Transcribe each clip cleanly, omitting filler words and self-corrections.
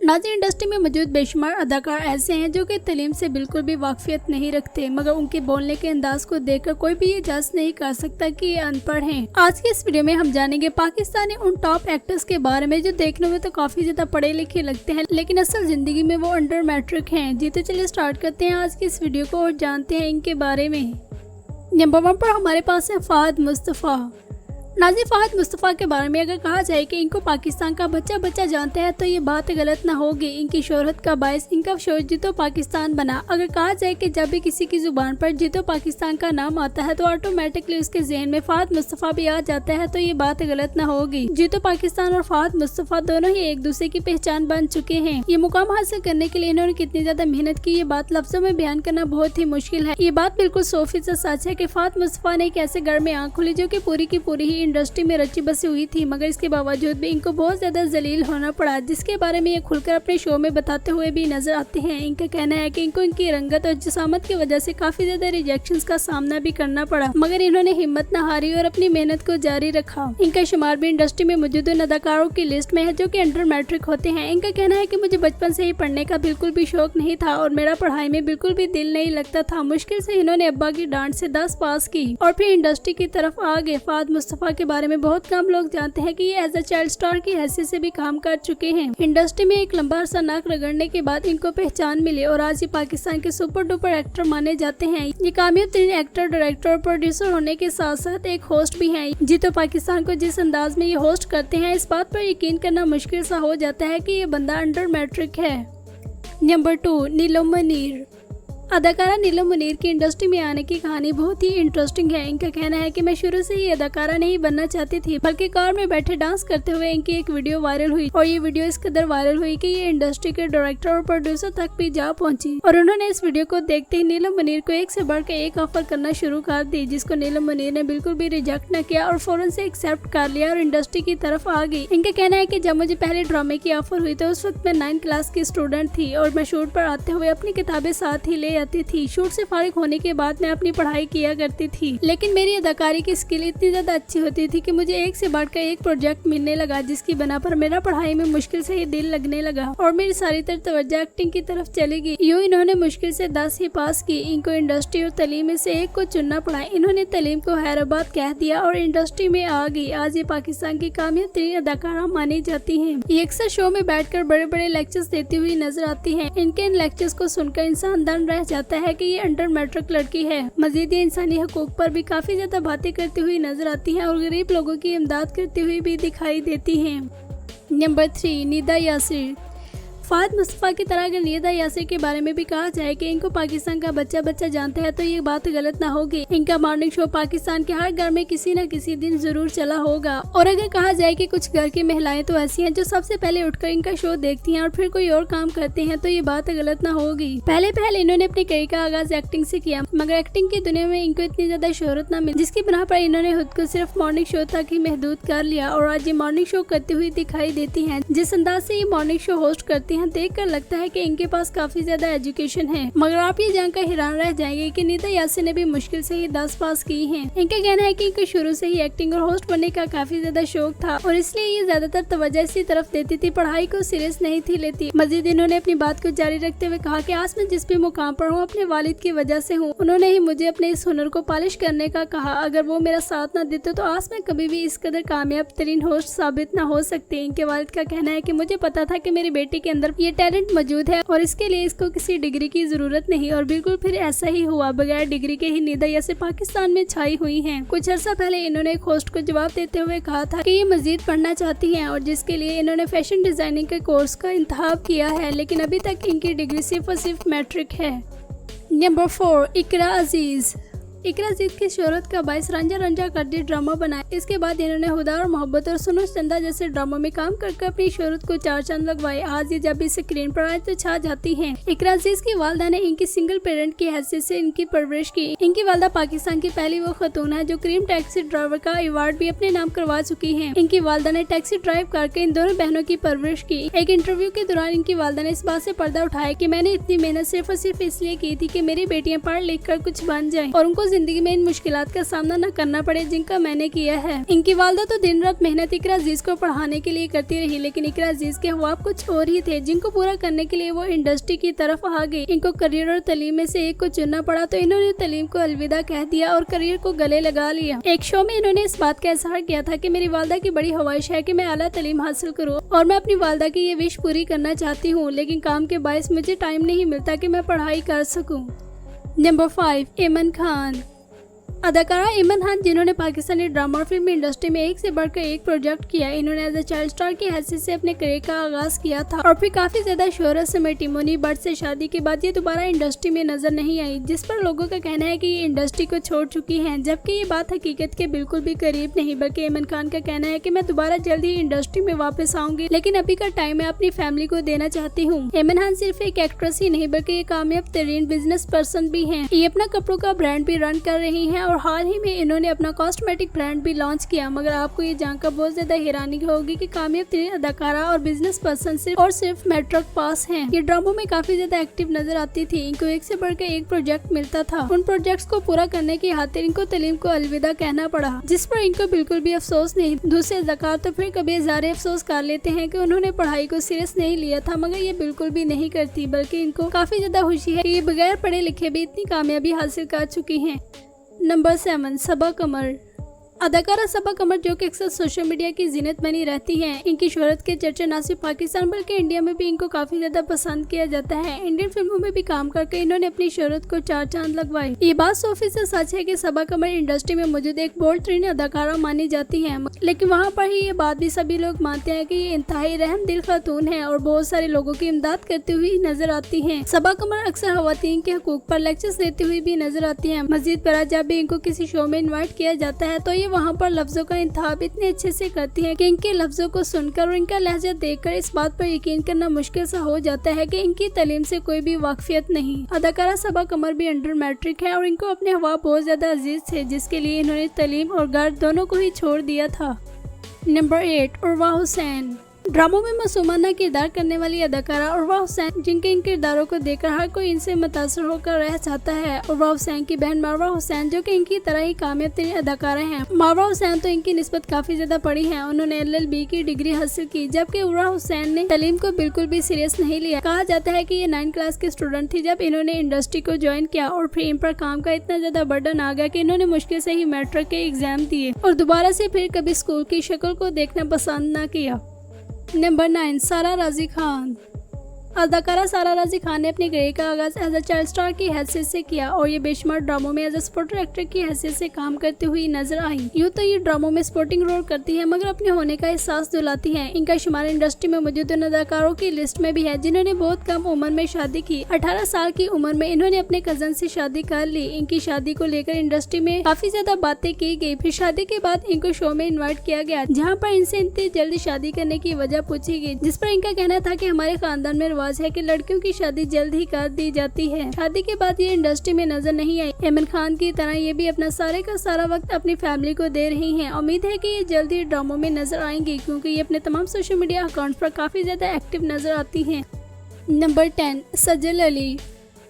नाज़रीन, इंडस्ट्री में मौजूद बेशुमार अदाकार ऐसे हैं जो कि तालीम से बिल्कुल भी वाकफियत नहीं रखते, मगर उनके बोलने के अंदाज को देखकर कोई भी ये जज नहीं कर सकता कि ये अनपढ़ हैं। आज की इस वीडियो में हम जानेंगे पाकिस्तानी उन टॉप एक्टर्स के बारे में जो देखने में तो काफी ज्यादा पढ़े लिखे लगते हैं, लेकिन असल जिंदगी में वो अंडर मैट्रिक हैं। जी तो चलिए स्टार्ट करते हैं आज की इस वीडियो को और जानते हैं इनके बारे में। नंबर 1 पर हमारे पास है फहद मुस्तफ़ा। नाज़रीन, फहद मुस्तफ़ा के बारे में अगर कहा जाए कि इनको पाकिस्तान का बच्चा बच्चा जानते हैं तो ये बात गलत ना होगी। इनकी शोहरत का बायस इनका शो जीतो पाकिस्तान बना। अगर कहा जाए कि जब भी किसी की जुबान पर जीतो पाकिस्तान का नाम आता है तो ऑटोमेटिकली उसके जहन में फहद मुस्तफ़ा भी आ जाता है, तो ये बात गलत ना होगी। जीतो पाकिस्तान और फहद मुस्तफ़ा दोनों ही एक दूसरे की पहचान बन चुके हैं। ये मुकाम हासिल करने के लिए इन्होंने कितनी ज्यादा मेहनत की, ये बात लफ्जों में बयान करना बहुत ही मुश्किल है। ये बात बिल्कुल 100% सच है कि फहद मुस्तफ़ा ने एक ऐसे घर में आँख खुली जो की पूरी की पूरी ही इंडस्ट्री में रची बसी हुई थी, मगर इसके बावजूद भी इनको बहुत ज्यादा जलील होना पड़ा, जिसके बारे में ये खुलकर अपने शो में बताते हुए भी नजर आते हैं। इनका कहना है कि इनको इनकी रंगत और जिसामत की वजह से काफी ज्यादा रिजेक्शंस का सामना भी करना पड़ा, मगर इन्होंने हिम्मत न हारी और अपनी मेहनत को जारी रखा। इनका शुमार भी इंडस्ट्री में मौजूद अदाकारों की लिस्ट में है जो कि अंडर मैट्रिक होते हैं। इनका कहना है कि मुझे बचपन से ही पढ़ने का बिल्कुल भी शौक नहीं था और मेरा पढ़ाई में बिल्कुल भी दिल नहीं लगता था। मुश्किल से इन्होंने अब्बा की डांट से 10 पास की और फिर इंडस्ट्री की तरफ आ गए। फहद मुस्तफ़ा के बारे में बहुत कम लोग जानते हैं कि ये एज अ चाइल्ड स्टार की हैसियत से भी काम कर चुके हैं। इंडस्ट्री में एक लंबा अरसा नाक रगड़ने के बाद इनको पहचान मिली और आज ये पाकिस्तान के सुपर डुपर एक्टर माने जाते हैं। ये कामयाब तरीन एक्टर, डायरेक्टर और प्रोड्यूसर होने के साथ साथ एक होस्ट भी हैं। जी तो पाकिस्तान को जिस अंदाज में ये होस्ट करते हैं, इस बात पर यकीन करना मुश्किल सा हो जाता है कि ये बंदा अंडर मैट्रिक है। नंबर 2, नीलम मुनीर। अदाकारा नीलम मुनीर की इंडस्ट्री में आने की कहानी बहुत ही इंटरेस्टिंग है। इनका कहना है कि मैं शुरू से ही अदाकारा नहीं बनना चाहती थी, बल्कि कार में बैठे डांस करते हुए इनकी एक वीडियो वायरल हुई और ये वीडियो इस कदर वायरल हुई कि ये इंडस्ट्री के डायरेक्टर और प्रोड्यूसर तक भी जा पहुंची और उन्होंने इस वीडियो को देखते ही नीलम मुनीर को एक से बढ़कर एक ऑफर करना शुरू कर दी, जिसको नीलम मुनीर ने बिल्कुल भी रिजेक्ट न किया और फौरन से एक्सेप्ट कर लिया और इंडस्ट्री की तरफ आ गई। इनका कहना है कि जब मुझे पहले ड्रामे की ऑफर हुई तो उस वक्त मैं 9th क्लास की स्टूडेंट थी और मैं शूट पर आते हुए अपनी किताबें साथ ही ले आती थी। शूट से फारिग होने के बाद मैं अपनी पढ़ाई किया करती थी, लेकिन मेरी अदाकारी की स्किल इतनी ज्यादा अच्छी होती थी कि मुझे एक से बढ़कर एक प्रोजेक्ट मिलने लगा, जिसकी बना पर मेरा पढ़ाई में मुश्किल से ही दिल लगने लगा और मेरी सारी तवज्जो एक्टिंग की तरफ चली गई। यूँ इन्होंने मुश्किल से 10 ही पास की। इनको इंडस्ट्री और तालीम में से एक को चुनना पड़ा। इन्होंने तालीम को हैदराबाद कह दिया और इंडस्ट्री में आ गई। आज ये पाकिस्तान की कामयाब तरीन अदाकारा मानी जाती है। ये अक्सर शो में बैठकर बड़े बड़े लेक्चर्स देती हुई नजर आती है। इनके इन लेक्चर्स को सुनकर इंसान दंग रह जाता है कि ये अंडर मैट्रिक लड़की है। मजीद ये इंसानी हकूक पर भी काफी ज्यादा बातें करती हुई नजर आती हैं और गरीब लोगों की इमदाद करती हुई भी दिखाई देती हैं। नंबर 3, निदा यासिर। फहद मुस्तफ़ा की तरह अगर निदा यासिर के बारे में भी कहा जाए कि इनको पाकिस्तान का बच्चा बच्चा जानते हैं तो ये बात गलत ना होगी। इनका मॉर्निंग शो पाकिस्तान के हर घर में किसी न किसी दिन जरूर चला होगा और अगर कहा जाए कि कुछ घर की महिलाएं तो ऐसी हैं जो सबसे पहले उठकर इनका शो देखती हैं और फिर कोई और काम करते हैं, तो ये बात गलत ना होगी। पहले इन्होंने अपने करियर का आगाज एक्टिंग से किया, मगर एक्टिंग की दुनिया में इनको इतनी ज्यादा शोहरत न मिली, जिसकी बिना पर इन्होंने खुद को सिर्फ मॉर्निंग शो तक ही महदूद कर लिया और आज ये मॉर्निंग शो करती हुई दिखाई देती है। जिस अंदाज से ये मॉर्निंग शो होस्ट करती है, देखकर लगता है कि इनके पास काफी ज्यादा एजुकेशन है, मगर आप ये जानकर हैरान रह जाएंगे कि निदा यासिर ने भी मुश्किल से ही 10 पास की हैं। इनका कहना है कि इनको शुरू से ही एक्टिंग और होस्ट बनने का काफी ज्यादा शौक था और इसलिए ये ज्यादातर तवज्जो इसी तरफ देती थी, पढ़ाई को सीरियस नहीं थी लेती। मजीद इन्होंने अपनी बात को जारी रखते हुए कहा कि आज मैं जिस भी मुकाम पर हूँ अपने वालिद की वजह से हूँ। उन्होंने ही मुझे अपने इस हुनर को पॉलिश करने का कहा। अगर वो मेरा साथ न देते तो आज मैं कभी भी इस कदर कामयाब तरीन होस्ट साबित न हो सकती। इनके वालिद का कहना है कि मुझे पता था कि मेरी बेटी के अंदर ये टैलेंट मौजूद है और इसके लिए इसको किसी डिग्री की जरूरत नहीं और बिल्कुल फिर ऐसा ही हुआ। बगैर डिग्री के ही निदा यासिर पाकिस्तान में छाई हुई हैं। कुछ अर्सा पहले इन्होंने एक होस्ट को जवाब देते हुए कहा था कि ये मजीद पढ़ना चाहती हैं और जिसके लिए इन्होंने फैशन डिजाइनिंग के कोर्स का इंतखाब किया है, लेकिन अभी तक इनकी डिग्री सिर्फ और सिर्फ मैट्रिक है। नंबर 4, इकरा अजीज। इकरा अजीज की शोहरत का बायस रंजा रंजा कर दी ड्रामा बनाया। इसके बाद इन्होंने हुदा और मोहब्बत और सुनो चंदा जैसे ड्रामों में काम करके अपनी शोहरत को 4 चांद लगवाए। आज ये जब इस स्क्रीन पर आए तो छा जाती हैं। इकरा अजीज की वालदा ने इनकी सिंगल पेरेंट की हैसियत से इनकी परवरिश की। इनकी वालदा पाकिस्तान की पहली वो खतून है जो क्रीम टैक्सी ड्राइवर का अवार्ड भी अपने नाम करवा चुकी है। इनकी वालदा ने टैक्सी ड्राइव करके इन दोनों बहनों की परवरिश की। एक इंटरव्यू के दौरान इनकी वालदा ने इस बात से पर्दा उठाया कि मैंने इतनी मेहनत सिर्फ और सिर्फ इसलिए की थी कि मेरी बेटियां पढ़ लिख कर कुछ बन जाएं और उनको जिंदगी में इन मुश्किलात का सामना न करना पड़े जिनका मैंने किया है। इनकी वालदा तो दिन रात मेहनत इकरा अजीज को पढ़ाने के लिए करती रही, लेकिन इकरा अजीज के ख्वाब कुछ और ही थे जिनको पूरा करने के लिए वो इंडस्ट्री की तरफ आ गई। इनको करियर और तालीम में से एक को चुनना पड़ा, तो इन्होंने तालीम को अलविदा कह दिया और करियर को गले लगा लिया। एक शो में इन्होंने इस बात का इजहार किया था कि मेरी वालदा की बड़ी ख्वाहिश है कि मैं आला तालीम हासिल करूं और मैं अपनी वालदा की ये विश पूरी करना चाहती हूँ, लेकिन काम के बायस मुझे टाइम नहीं मिलता कि मैं पढ़ाई कर सकूं। नंबर 5, इमन खान। अदाकारा इमन खान, जिन्होंने पाकिस्तानी ड्रामा और फिल्म इंडस्ट्री में एक से बढ़कर एक प्रोजेक्ट किया। इन्होंने एज अ चाइल्ड स्टार की हैसियत से अपने करियर का आगाज किया था और फिर काफी ज्यादा शोहरत समेटी। मुनी भट्ट से शादी के बाद ये दोबारा इंडस्ट्री में नजर नहीं आई, जिस पर लोगों का कहना है कि ये इंडस्ट्री को छोड़ चुकी हैं, जबकि ये बात हकीकत के बिल्कुल भी करीब नहीं। बल्कि इमन खान का कहना है कि मैं दोबारा जल्द ही इंडस्ट्री में वापस आऊंगी, लेकिन अभी का टाइम मैं अपनी फैमिली को देना चाहती हूँ। इमन खान सिर्फ एक एक्ट्रेस ही नहीं बल्कि ये कामयाब तरीन बिजनेस पर्सन भी है। ये अपना कपड़ों का ब्रांड भी रन कर रही है और हाल ही में इन्होंने अपना कॉस्मेटिक ब्रांड भी लॉन्च किया। मगर आपको ये जानकर बहुत ज्यादा हैरानी होगी कि कामयाब तरीन अदाकारा और बिजनेस पर्सन सिर्फ और सिर्फ मैट्रिक पास हैं। ये ड्रामों में काफी ज्यादा एक्टिव नजर आती थी। इनको एक से बढ़कर एक प्रोजेक्ट मिलता था। उन प्रोजेक्ट्स को पूरा करने की खातिर इनको तालीम को अलविदा कहना पड़ा, जिस पर इनको बिल्कुल भी अफसोस नहीं। दूसरे अदाकार तो फिर कभी इज़हार अफसोस कर लेते हैं कि उन्होंने पढ़ाई को सीरियस नहीं लिया था, मगर ये बिल्कुल भी नहीं करती, बल्कि इनको काफी ज्यादा खुशी है कि ये बगैर पढ़े लिखे भी इतनी कामयाबी हासिल कर चुकी हैं। नंबर 7, सबा कमर। अदाकारा सबा कमर, जो कि अक्सर सोशल मीडिया की जीनत बनी रहती हैं। इनकी शोहरत के चर्चे न सिर्फ पाकिस्तान बल्कि इंडिया में भी इनको काफी ज्यादा पसंद किया जाता है। इंडियन फिल्मों में भी काम करके इन्होंने अपनी शोहरत को 4 चांद लगवाए। ये बात 100% सच है कि सबा कमर इंडस्ट्री में मौजूद एक बोल्ड तरीन अदाकारा मानी जाती है, लेकिन वहाँ पर ही ये बात भी सभी लोग मानते हैं कि ये इंतहाई रहम दिल खातून है और बहुत सारे लोगों की इमदाद करती हुई नजर आती है। सबा कमर अक्सर खवातीन के हकूक पर लेक्चर्स देती हुई भी नजर आती है। मजीद पर जब भी इनको किसी शो में इन्वाइट किया जाता है तो ये वहाँ पर लफ्जों का इंतखाब इतने अच्छे से करती है कि इनके लफ्जों को सुनकर और इनका लहजा देखकर इस बात पर यकीन करना मुश्किल सा हो जाता है कि इनकी तालीम से कोई भी वाकफियत नहीं। अदाकारा सबा कमर भी अंडर मैट्रिक है और इनको अपने ख्वाब बहुत ज्यादा अजीज थे, जिसके लिए इन्होंने तालीम और घर दोनों को ही छोड़ दिया था। नंबर 8, उर्वा हुसैन। ड्रामों में मासूमाना किरदार करने वाली अदाकारा उर्वा हुसैन, जिनके इन किरदारों को देखकर हर कोई इनसे मुतासर होकर रह जाता है। उर्वा हुसैन की बहन मारवा हुसैन, जो कि इनकी तरह ही कामयाब तरीन अदाकारा हैं। मारवा हुसैन तो इनकी निस्बत काफी ज्यादा पढ़ी है। उन्होंने LLB की डिग्री हासिल की, जबकि उर्वा हुसैन ने तालीम को बिल्कुल भी सीरियस नहीं लिया। कहा जाता है कि ये 9th क्लास की स्टूडेंट थी जब इन्होंने इंडस्ट्री को ज्वाइन किया और फिर इन पर काम का इतना ज्यादा बर्डन आ गया कि इन्होंने मुश्किल से ही मैट्रिक के एग्जाम दिए और दोबारा से फिर कभी स्कूल की शक्ल को देखना पसंद न किया। नंबर 9, सारा राजी खान। अदाकारा सारा राजी खान ने अपने करियर का आगाज एज अ चाइल्ड स्टार की हैसियत से किया और ये बेशुमार ड्रामों में एज अ स्पोर्टर एक्टर की हैसियत से काम करती हुई नजर आई। यूँ तो ये ड्रामों में स्पोर्टिंग रोल करती है, मगर अपने होने का एहसास दिलाती है। इनका शुमार इंडस्ट्री में मौजूद उन अदाकारों की लिस्ट में भी है जिन्होंने बहुत कम उम्र में शादी की। 18 साल की उम्र में इन्होंने अपने कजन से शादी कर ली। इनकी शादी को लेकर इंडस्ट्री में काफी ज्यादा बातें की गई। फिर शादी के बाद इनको शो में इन्वाइट किया गया, जहाँ पर इनसे इतनी जल्दी शादी करने की वजह पूछी गई, जिस पर इनका कहना था कि हमारे खानदान में रिवाज है कि लड़कियों की शादी जल्द ही कर दी जाती है। शादी के बाद ये इंडस्ट्री में नजर नहीं आई। इमन खान की तरह ये भी अपना सारे का सारा वक्त अपनी फैमिली को दे रही हैं। उम्मीद है कि ये जल्द ही ड्रामों में नजर आएंगी, क्योंकि ये अपने तमाम सोशल मीडिया अकाउंट पर काफी ज्यादा एक्टिव नजर आती हैं। नंबर 10, सज्जल अली।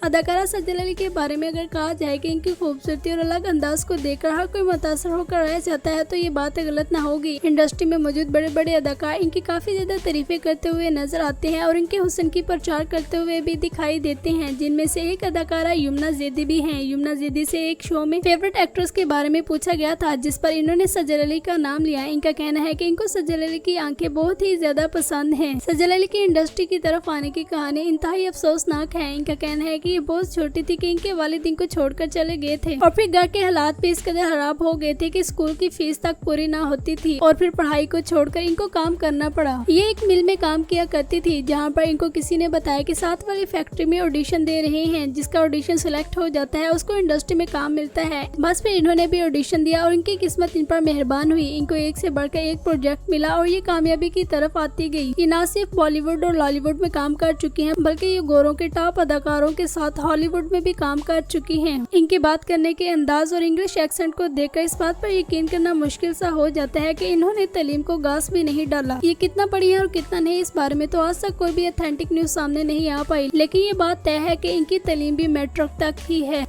अदाकारा सज्जल अली के बारे में अगर कहा जाए कि इनकी खूबसूरती और अलग अंदाज को देखकर हर कोई मुतासर होकर रह जाता है तो ये बात गलत ना होगी। इंडस्ट्री में मौजूद बड़े बड़े अदाकार इनकी काफी ज्यादा तारीफें करते हुए नजर आते हैं और इनके हुस्न की प्रचार करते हुए भी दिखाई देते हैं, जिनमें से एक अदाकारा यमुना जैदी भी हैं। यमुना जैदी से एक शो में फेवरेट एक्ट्रेस के बारे में पूछा गया था, जिस पर इन्होंने सज्जल अली का नाम लिया। इनका कहना है कि इनको सज्जल अली की आंखें बहुत ही ज्यादा पसंद है। सज्जल अली की इंडस्ट्री की तरफ आने की कहानी इंतहाई अफसोसनाक है। इनका कहना है कि ये बहुत छोटी थी कि इनके वालिद इनको छोड़कर चले गए थे और फिर घर के हालात भी इस कदर खराब हो गए थे कि स्कूल की फीस तक पूरी ना होती थी और फिर पढ़ाई को छोड़कर इनको काम करना पड़ा। ये एक मिल में काम किया करती थी, जहाँ पर इनको किसी ने बताया कि साथ वाली फैक्ट्री में ऑडिशन दे रहे हैं, जिसका ऑडिशन सिलेक्ट हो जाता है उसको इंडस्ट्री में काम मिलता है। बस फिर इन्होंने भी ऑडिशन दिया और इनकी किस्मत इन पर मेहरबान हुई। इनको एक से बढ़कर एक प्रोजेक्ट मिला और ये कामयाबी की तरफ आती गई। ये न सिर्फ बॉलीवुड और लॉलीवुड में काम कर चुकी हैं, बल्कि ये गोरों के टॉप अदाकारों के साथ हॉलीवुड में भी काम कर चुकी हैं। इनकी बात करने के अंदाज और इंग्लिश एक्सेंट को देखकर इस बात पर यकीन करना मुश्किल सा हो जाता है कि इन्होंने तालीम को घास भी नहीं डाला। ये कितना पढ़ी है और कितना नहीं, इस बारे में तो आज तक कोई भी ऑथेंटिक न्यूज सामने नहीं आ पाई, लेकिन ये बात तय है कि इनकी तालीम भी मैट्रिक तक ही है।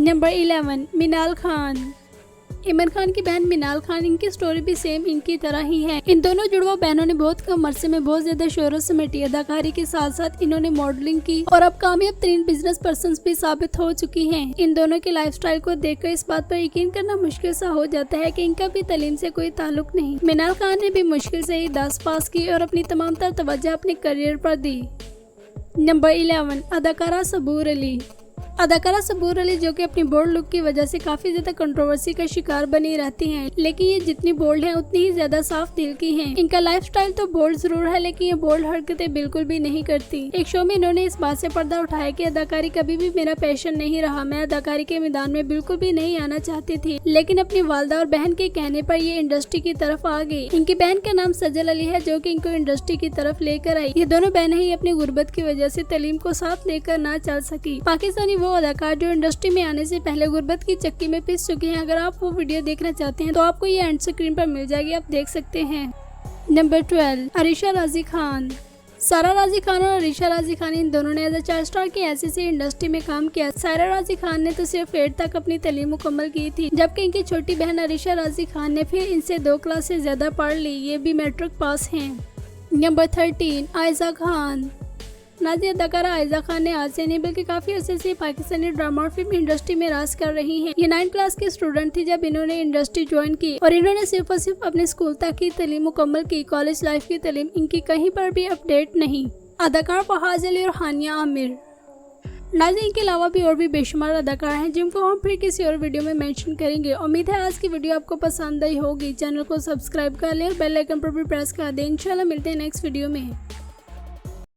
नंबर 11 मिनाल खान। इमरान खान की बहन मिनाल खान, इनकी स्टोरी भी सेम इनकी तरह ही है। इन दोनों जुड़वा बहनों ने बहुत कम अरसे में बहुत ज्यादा शोहरत समेटी। अदाकारी के साथ साथ इन्होंने मॉडलिंग की और अब कामयाब तरीन बिजनेस पर्सन भी साबित हो चुकी हैं। इन दोनों के लाइफस्टाइल को देखकर इस बात पर यकीन करना मुश्किल सा हो जाता है कि इनका भी तालीम से कोई ताल्लुक नहीं। मिनाल खान ने भी मुश्किल से ही 10 पास की और अपनी तमाम तर तवज्जो अपने करियर पर दी। नंबर 11 अदाकारा सबूर अली। अदाकारा सबूर अली जो कि अपनी बोल्ड लुक की वजह से काफी ज्यादा कंट्रोवर्सी का शिकार बनी रहती हैं, लेकिन ये जितनी बोल्ड हैं उतनी ही ज्यादा साफ दिल की हैं। इनका लाइफस्टाइल तो बोल्ड जरूर है, लेकिन ये बोल्ड हरकतें बिल्कुल भी नहीं करती। एक शो में इन्होंने इस बात से पर्दा उठाया कि अदाकारी कभी भी मेरा पैशन नहीं रहा, मैं अदाकारी के मैदान में बिल्कुल भी नहीं आना चाहती थी, लेकिन अपनी वालदा और बहन के कहने पर ये इंडस्ट्री की तरफ आ गई। इनकी बहन का नाम सजल अली है जो कि इनको इंडस्ट्री की तरफ लेकर आई। ये दोनों बहनें ही अपनी गुर्बत की वजह से तालीम को साथ लेकर ना चल सकी। पाकिस्तानी वो अदाकार जो इंडस्ट्री में आने से पहले गुर्बत की चक्की में पिस चुके हैं। अगर आप वो वीडियो देखना चाहते हैं तो आपको ये एंड स्क्रीन पर मिल जाएगी, आप देख सकते हैं। नंबर 12 अरीशा राजी खान। सारा राजी खान और अरीशा राजी खान इन दोनों ने एज अ चाइल्ड स्टार की ऐसी इंडस्ट्री में काम किया। सारा राजी खान ने तो सिर्फ 8 तक अपनी तालीम मुकम्मल की थी, जबकि इनकी छोटी बहन अरीशा राजी खान ने फिर इनसे 2 क्लास से ज्यादा पढ़ ली। ये भी मैट्रिक पास हैं। नंबर 13 आयजा खान। नाज़ी अदाकारा आयजा खान ने आज से नहीं बल्कि काफी अर्से से पाकिस्तानी ड्रामा और फिल्म इंडस्ट्री में राज कर रही हैं। ये 9th क्लास की स्टूडेंट थी जब इन्होंने इंडस्ट्री ज्वाइन की और इन्होंने सिर्फ और सिर्फ अपने स्कूल तक की तालीम मुकम्मल की। कॉलेज लाइफ की तालीम इनकी कहीं पर भी अपडेट नहीं। अदाकार फहाज अली और हानिया आमिर। नाज़ी इनके अलावा भी और भी बेशुमार अदाकार हैं जिनको हम फिर किसी और वीडियो में मेंशन करेंगे। उम्मीद है आज की वीडियो आपको पसंद आई होगी। चैनल को सब्सक्राइब कर लें और बेल आइकन पर भी प्रेस कर दें। इंशाल्लाह मिलते हैं नेक्स्ट वीडियो में।